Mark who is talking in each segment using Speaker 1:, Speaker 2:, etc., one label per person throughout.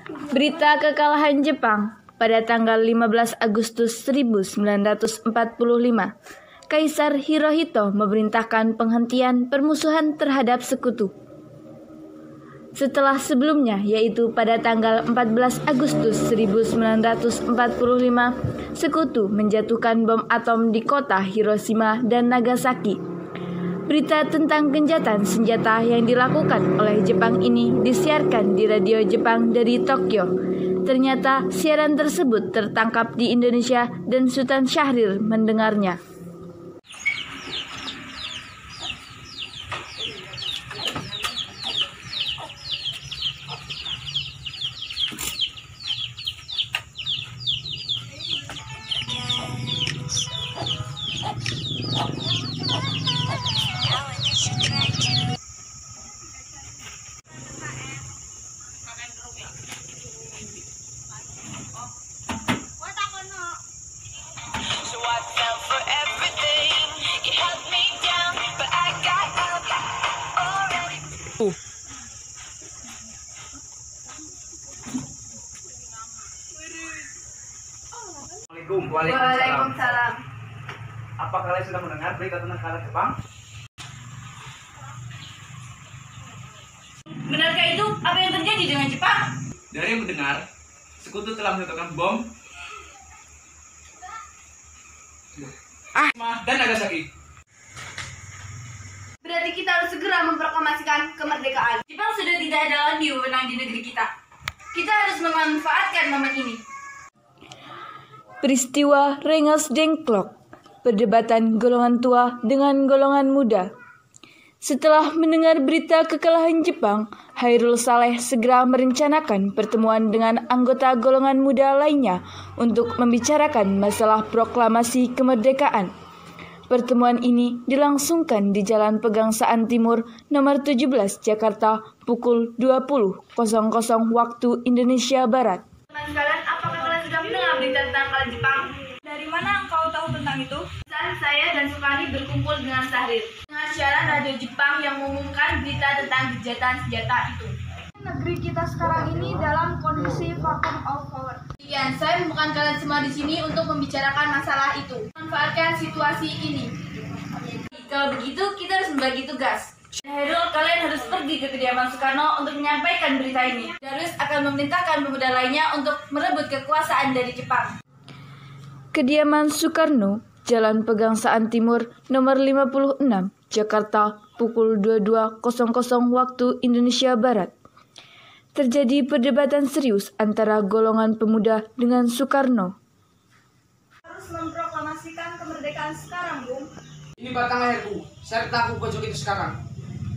Speaker 1: Berita kekalahan Jepang pada tanggal 15 Agustus 1945. Kaisar Hirohito memerintahkan penghentian permusuhan terhadap sekutu. Setelah sebelumnya, yaitu pada tanggal 14 Agustus 1945, sekutu menjatuhkan bom atom di kota Hiroshima dan Nagasaki. Berita tentang gencatan senjata yang dilakukan oleh Jepang ini disiarkan di radio Jepang dari Tokyo. Ternyata siaran tersebut tertangkap di Indonesia dan Sultan Syahrir mendengarnya.
Speaker 2: Waalaikumsalam.
Speaker 3: Apa kalian sudah mendengar berita tentang keadaan Jepang?
Speaker 1: Benarkah itu? Apa yang terjadi dengan Jepang?
Speaker 3: Dari yang mendengar, sekutu telah meletakkan bom dan Nagasaki.
Speaker 2: Berarti kita harus segera memproklamasikan kemerdekaan.
Speaker 1: Jepang sudah tidak ada lagi wewenang di negeri kita. Kita harus memanfaatkan momen ini. Peristiwa Rengas Dengklok, perdebatan golongan tua dengan golongan muda. Setelah mendengar berita kekalahan Jepang, Hairul Saleh segera merencanakan pertemuan dengan anggota golongan muda lainnya untuk membicarakan masalah proklamasi kemerdekaan. Pertemuan ini dilangsungkan di Jalan Pegangsaan Timur nomor 17 Jakarta pukul 20.00 waktu Indonesia Barat.
Speaker 2: Teman sekalian, apakah kalian sudah mendengar berita tentang keadaan Jepang?
Speaker 1: Dari mana engkau tahu tentang itu?
Speaker 2: Saya dan Sukani berkumpul dengan Syahrir dengan siaran radio Jepang yang mengumumkan berita tentang gencatan senjata itu.
Speaker 4: Negeri kita sekarang ini dalam kondisi vacuum of power.
Speaker 2: Saya menemukan kalian semua di sini untuk membicarakan masalah itu. Manfaatkan situasi ini.
Speaker 1: Kalau begitu, kita harus membagi tugas. Hairul, kalian harus pergi ke kediaman Soekarno untuk menyampaikan berita ini. Darius akan memerintahkan pemuda lainnya untuk merebut kekuasaan dari Jepang. Kediaman Soekarno, Jalan Pegangsaan Timur, nomor 56, Jakarta, pukul 22.00 waktu Indonesia Barat. Terjadi perdebatan serius antara golongan pemuda dengan Soekarno.
Speaker 4: Harus memproklamasikan kemerdekaan sekarang, Bung.
Speaker 5: Ini batang leherku, serta aku pojok itu sekarang.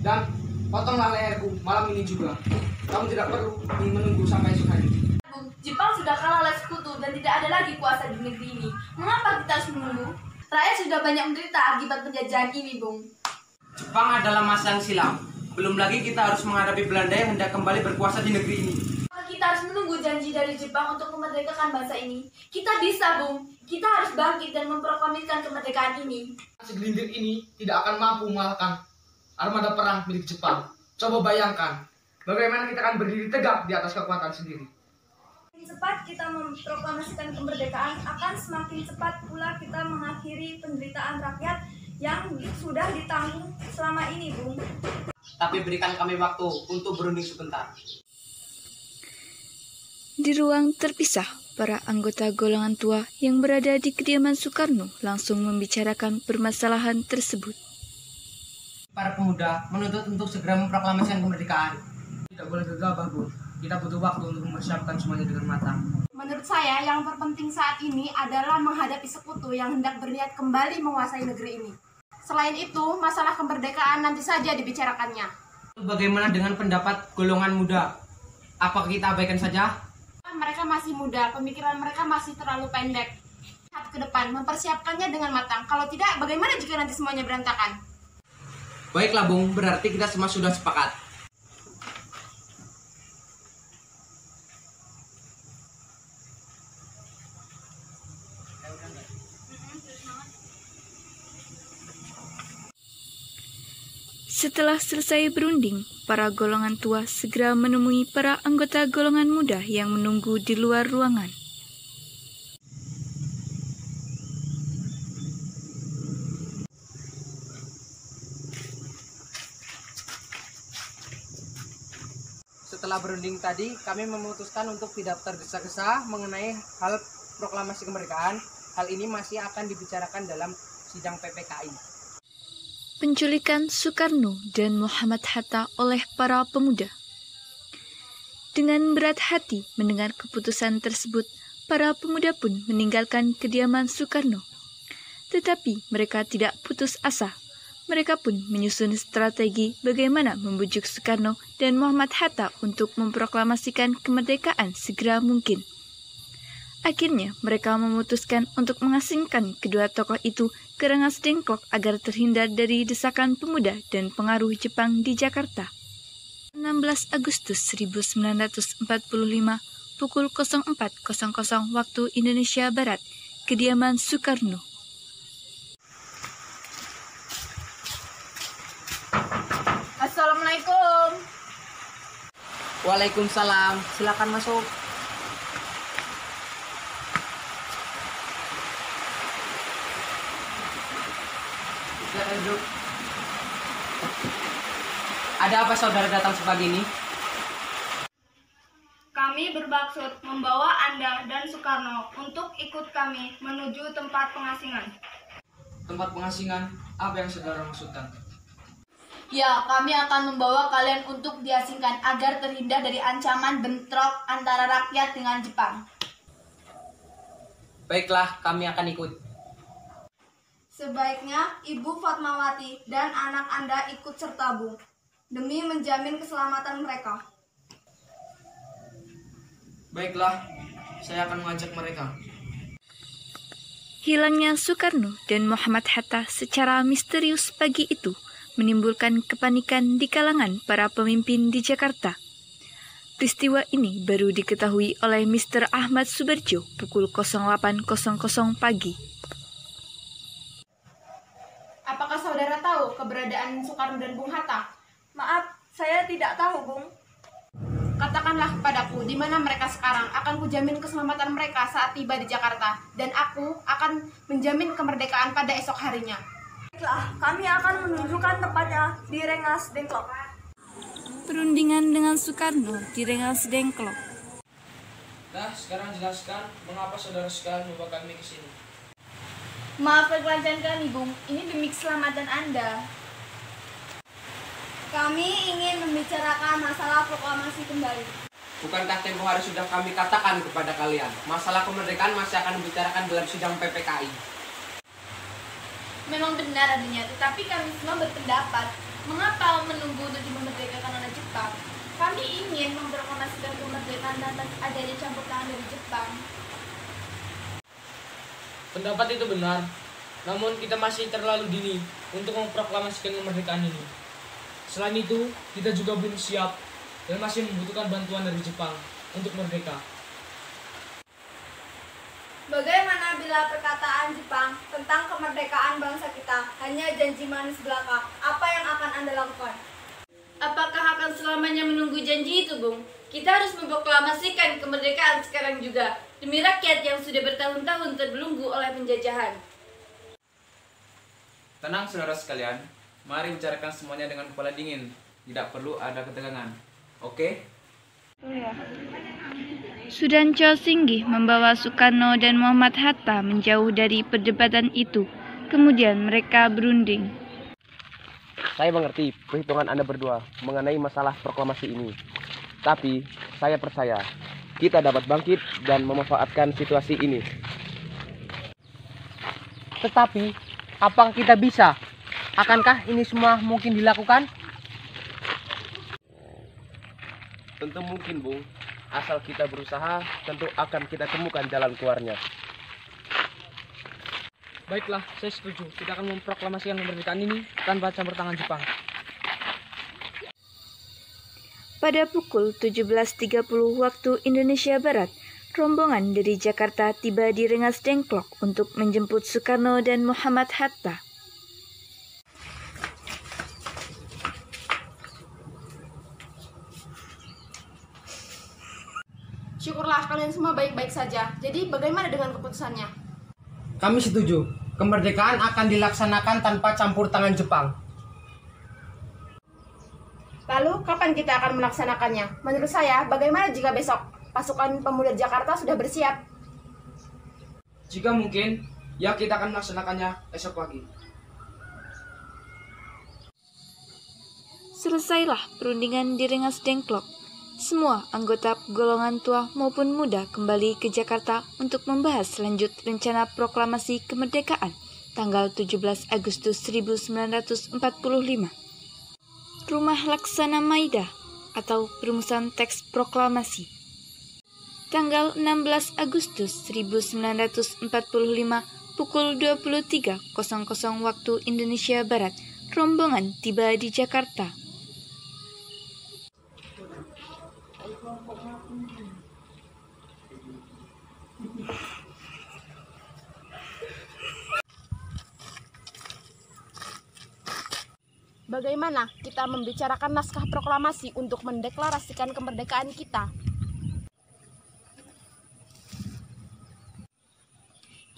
Speaker 5: Dan potonglah leherku malam ini juga. Kamu tidak perlu menunggu sampai esok hari.
Speaker 2: Jepang sudah kalah oleh sekutu dan tidak ada lagi kuasa di negeri ini. Mengapa kita harus menunggu? Rakyat sudah banyak menderita akibat penjajahan ini, Bung.
Speaker 5: Jepang adalah masa yang silam. Belum lagi kita harus menghadapi Belanda yang hendak kembali berkuasa di negeri ini.
Speaker 2: Kita harus menunggu janji dari Jepang untuk memerdekakan bangsa ini. Kita bisa, Bung. Kita harus bangkit dan memproklamasikan kemerdekaan ini.
Speaker 5: Segelintir ini tidak akan mampu mengalahkan armada perang milik Jepang. Coba bayangkan, bagaimana kita akan berdiri tegak di atas kekuatan sendiri.
Speaker 4: Semakin cepat kita memproklamasikan kemerdekaan, akan semakin cepat pula kita mengakhiri penderitaan rakyat yang sudah ditanggung selama ini, Bung.
Speaker 5: Tapi berikan kami waktu untuk berunding sebentar.
Speaker 1: Di ruang terpisah, para anggota golongan tua yang berada di kediaman Soekarno langsung membicarakan permasalahan tersebut.
Speaker 5: Para pemuda menuntut untuk segera memproklamasikan kemerdekaan. Tidak boleh gegabah, Bu. Kita butuh waktu untuk mempersiapkan semuanya dengan matang.
Speaker 4: Menurut saya, yang terpenting saat ini adalah menghadapi sekutu yang hendak berniat kembali menguasai negeri ini. Selain itu, masalah kemerdekaan nanti saja dibicarakannya.
Speaker 5: Bagaimana dengan pendapat golongan muda? Apakah kita abaikan saja?
Speaker 4: Mereka masih muda, pemikiran mereka masih terlalu pendek. Lihat ke depan, mempersiapkannya dengan matang. Kalau tidak, bagaimana jika nanti semuanya berantakan?
Speaker 5: Baiklah, Bung. Berarti kita semua sudah sepakat.
Speaker 1: Setelah selesai berunding, para golongan tua segera menemui para anggota golongan muda yang menunggu di luar ruangan.
Speaker 5: Setelah berunding tadi, kami memutuskan untuk tidak tergesa-gesa mengenai hal proklamasi kemerdekaan. Hal ini masih akan dibicarakan dalam sidang PPKI.
Speaker 1: Penculikan Soekarno dan Muhammad Hatta oleh para pemuda. Dengan berat hati mendengar keputusan tersebut, para pemuda pun meninggalkan kediaman Soekarno. Tetapi mereka tidak putus asa. Mereka pun menyusun strategi bagaimana membujuk Soekarno dan Muhammad Hatta untuk memproklamasikan kemerdekaan segera mungkin. Akhirnya, mereka memutuskan untuk mengasingkan kedua tokoh itu ke Rengas Dengklok agar terhindar dari desakan pemuda dan pengaruh Jepang di Jakarta. 16 Agustus 1945, pukul 04.00 waktu Indonesia Barat, kediaman Soekarno.
Speaker 2: Assalamualaikum.
Speaker 5: Waalaikumsalam, silakan masuk. Silakan duduk. Ada apa saudara datang sepagi ini?
Speaker 4: Kami bermaksud membawa Anda dan Soekarno untuk ikut kami menuju tempat pengasingan.
Speaker 5: Tempat pengasingan, apa yang saudara maksudkan?
Speaker 2: Ya, kami akan membawa kalian untuk diasingkan agar terhindar dari ancaman bentrok antara rakyat dengan Jepang.
Speaker 5: Baiklah, kami akan ikut.
Speaker 4: Sebaiknya Ibu Fatmawati dan anak Anda ikut serta Bu, demi menjamin keselamatan mereka.
Speaker 5: Baiklah, saya akan mengajak mereka.
Speaker 1: Hilangnya Soekarno dan Muhammad Hatta secara misterius pagi itu menimbulkan kepanikan di kalangan para pemimpin di Jakarta. Peristiwa ini baru diketahui oleh Mr. Ahmad Subarjo pukul 08.00 pagi.
Speaker 2: Apakah saudara tahu keberadaan Soekarno dan Bung Hatta?
Speaker 4: Maaf, saya tidak tahu, Bung.
Speaker 2: Katakanlah kepadaku di mana mereka sekarang. Akan kujamin keselamatan mereka saat tiba di Jakarta. Dan aku akan menjamin kemerdekaan pada esok harinya.
Speaker 4: Baiklah, kami akan menunjukkan tempatnya di Rengas Dengklok.
Speaker 1: Perundingan dengan Soekarno di Rengas Dengklok.
Speaker 5: Nah, sekarang jelaskan mengapa saudara sekalian membawa kami ke sini.
Speaker 2: Maaf kelancaran kami, Bung. Ini demi keselamatan Anda.
Speaker 4: Kami ingin membicarakan masalah proklamasi kembali.
Speaker 5: Bukankah tempoh hari sudah kami katakan kepada kalian, masalah kemerdekaan masih akan dibicarakan dalam sidang PPKI.
Speaker 2: Memang benar adanya, tetapi kami semua berpendapat, mengapa menunggu untuk dimerdekakan oleh Jepang? Kami ingin memproklamasikan kemerdekaan tanpa adanya campur tangan dari Jepang.
Speaker 6: Pendapat itu benar, namun kita masih terlalu dini untuk memproklamasikan kemerdekaan ini. Selain itu, kita juga belum siap dan masih membutuhkan bantuan dari Jepang untuk merdeka.
Speaker 4: Bagaimana bila perkataan Jepang tentang kemerdekaan bangsa kita hanya janji manis belaka? Apa yang akan Anda lakukan?
Speaker 2: Apakah akan selamanya menunggu janji itu, Bung? Kita harus memproklamasikan kemerdekaan sekarang juga, demi rakyat yang sudah bertahun-tahun terbelenggu oleh penjajahan.
Speaker 3: Tenang saudara sekalian, mari bicarakan semuanya dengan kepala dingin. Tidak perlu ada ketegangan. Oke?
Speaker 1: Sudancho Singgih membawa Soekarno dan Muhammad Hatta menjauh dari perdebatan itu. Kemudian mereka berunding.
Speaker 7: Saya mengerti perhitungan Anda berdua mengenai masalah proklamasi ini. Tapi saya percaya kita dapat bangkit dan memanfaatkan situasi ini.
Speaker 5: Tetapi, apakah kita bisa? Akankah ini semua mungkin dilakukan?
Speaker 7: Tentu mungkin, Bung. Asal kita berusaha, tentu akan kita temukan jalan keluarnya.
Speaker 6: Baiklah, saya setuju. Kita akan memproklamasikan kemerdekaan ini tanpa campur tangan Jepang.
Speaker 1: Pada pukul 17.30 waktu Indonesia Barat, rombongan dari Jakarta tiba di Rengas Dengklok untuk menjemput Soekarno dan Muhammad Hatta.
Speaker 2: Syukurlah kalian semua baik-baik saja. Jadi bagaimana dengan keputusannya?
Speaker 5: Kami setuju. Kemerdekaan akan dilaksanakan tanpa campur tangan Jepang.
Speaker 2: Lalu kapan kita akan melaksanakannya? Menurut saya, bagaimana jika besok pasukan pemuda Jakarta sudah bersiap?
Speaker 6: Jika mungkin, ya kita akan melaksanakannya esok pagi.
Speaker 1: Selesailah perundingan di Rengas Dengklok. Semua anggota golongan tua maupun muda kembali ke Jakarta untuk membahas lanjut rencana proklamasi kemerdekaan tanggal 17 Agustus 1945. Rumah Laksana Maida atau Perumusan Teks Proklamasi. Tanggal 16 Agustus 1945 pukul 23.00 waktu Indonesia Barat, rombongan tiba di Jakarta.
Speaker 2: Bagaimana kita membicarakan naskah proklamasi untuk mendeklarasikan kemerdekaan kita?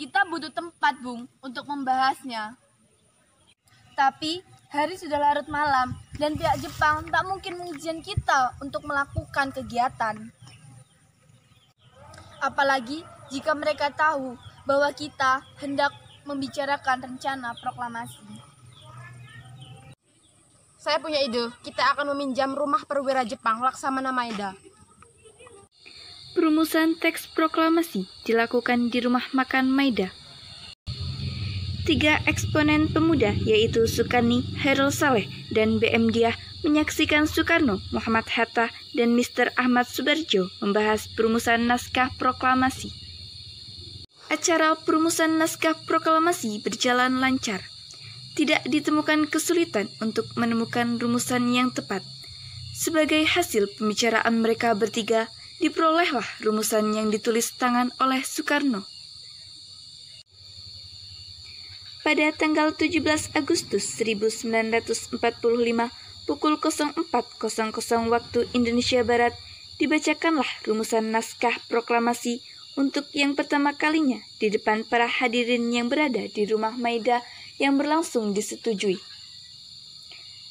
Speaker 4: Kita butuh tempat, Bung, untuk membahasnya. Tapi hari sudah larut malam dan pihak Jepang tak mungkin mengizinkan kita untuk melakukan kegiatan. Apalagi jika mereka tahu bahwa kita hendak membicarakan rencana proklamasi.
Speaker 2: Saya punya ide, kita akan meminjam rumah perwira Jepang Laksamana Maeda.
Speaker 1: Perumusan teks proklamasi dilakukan di rumah makan Maida. 3 eksponen pemuda yaitu Sukarni, Hairil Saleh, dan BM Diah menyaksikan Soekarno, Muhammad Hatta, dan Mr. Ahmad Subarjo membahas perumusan naskah proklamasi. Acara perumusan naskah proklamasi berjalan lancar. Tidak ditemukan kesulitan untuk menemukan rumusan yang tepat. Sebagai hasil pembicaraan mereka bertiga, diperolehlah rumusan yang ditulis tangan oleh Soekarno. Pada tanggal 17 Agustus 1945 pukul 04.00 waktu Indonesia Barat, dibacakanlah rumusan naskah proklamasi untuk yang pertama kalinya di depan para hadirin yang berada di rumah Maida yang berlangsung disetujui.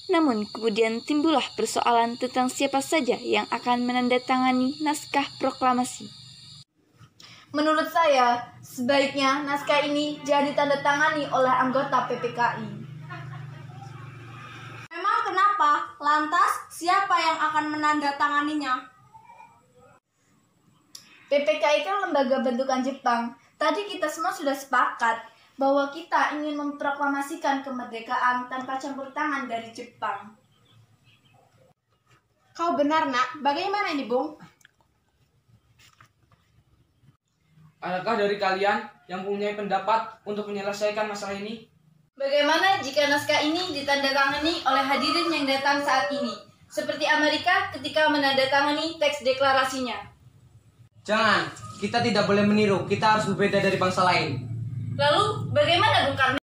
Speaker 1: Namun kemudian timbullah persoalan tentang siapa saja yang akan menandatangani naskah proklamasi.
Speaker 4: Menurut saya, sebaiknya naskah ini jadi ditandatangani oleh anggota PPKI.
Speaker 8: Memang kenapa? Lantas siapa yang akan menandatanganinya?
Speaker 4: PPKI kan lembaga bentukan Jepang. Tadi kita semua sudah sepakat bahwa kita ingin memproklamasikan kemerdekaan tanpa campur tangan dari Jepang.
Speaker 2: Kau benar, Nak. Bagaimana ini, Bung?
Speaker 6: Adakah dari kalian yang mempunyai pendapat untuk menyelesaikan masalah ini?
Speaker 4: Bagaimana jika naskah ini ditandatangani oleh hadirin yang datang saat ini, seperti Amerika ketika menandatangani teks deklarasinya?
Speaker 5: Jangan, kita tidak boleh meniru, kita harus berbeda dari bangsa lain.
Speaker 4: Lalu, bagaimana Bung Karno?